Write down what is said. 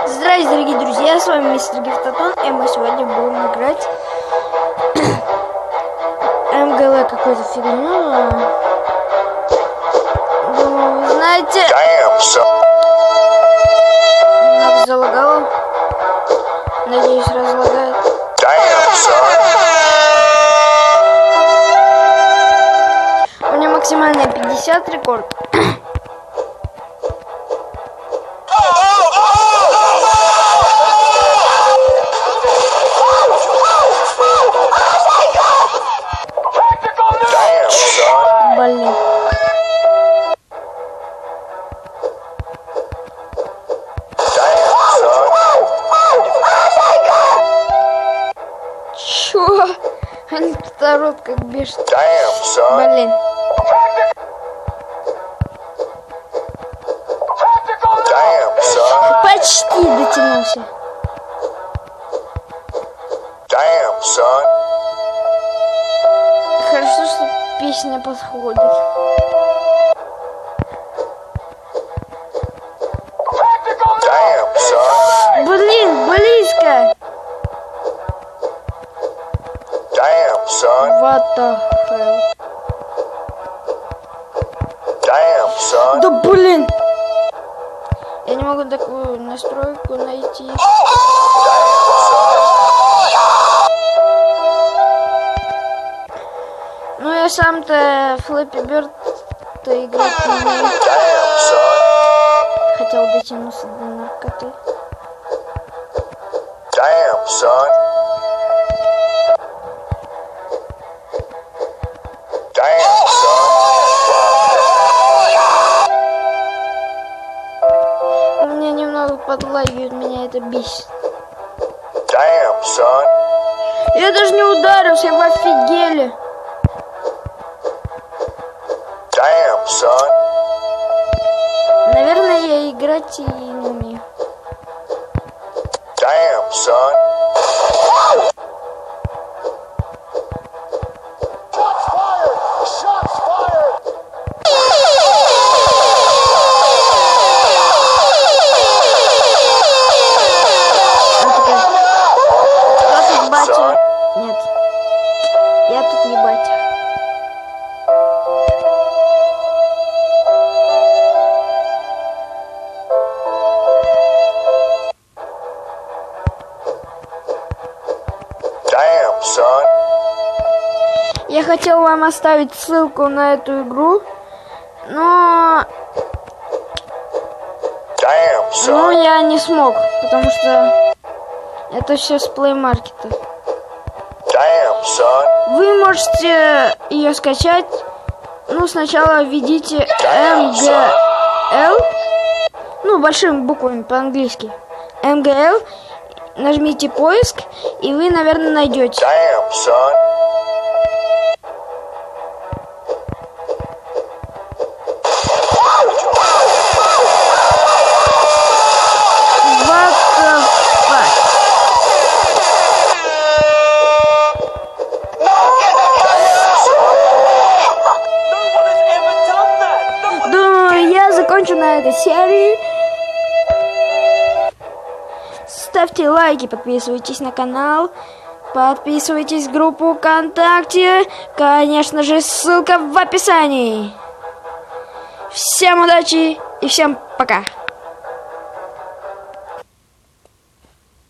Здравствуйте, дорогие друзья, с вами мистер Гифтатон, и мы сегодня будем играть MGL какую-то фигню. Думаю, вы знаете, немного залагало. Надеюсь, разлагает. У меня максимальная 50 рекорд. Блин. Чё? Народ как бежит. Блин. Почти дотянулся. Хорошо, что песня подходит. Блин, близко. What the hell? Да блин! Я не могу такую настройку найти. Ну я сам-то Флэппи Бёрд-то играть не умею. Хотел дотянуться до наркоты. У меня немного подлагивает, меня это бесит. Я даже не ударился, я в офигели. Наверное, я играть и не умею. Нет, я тут не батя. Я хотел вам оставить ссылку на эту игру, но я не смог, потому что это все с Play Market. Вы можете ее скачать. Ну, сначала введите MGL, ну, большими буквами по-английски. MGL, нажмите поиск, и вы, наверное, найдете. Закончу на этой серии. Ставьте лайки, подписывайтесь на канал, подписывайтесь в группу ВКонтакте. Конечно же, ссылка в описании. Всем удачи и всем пока.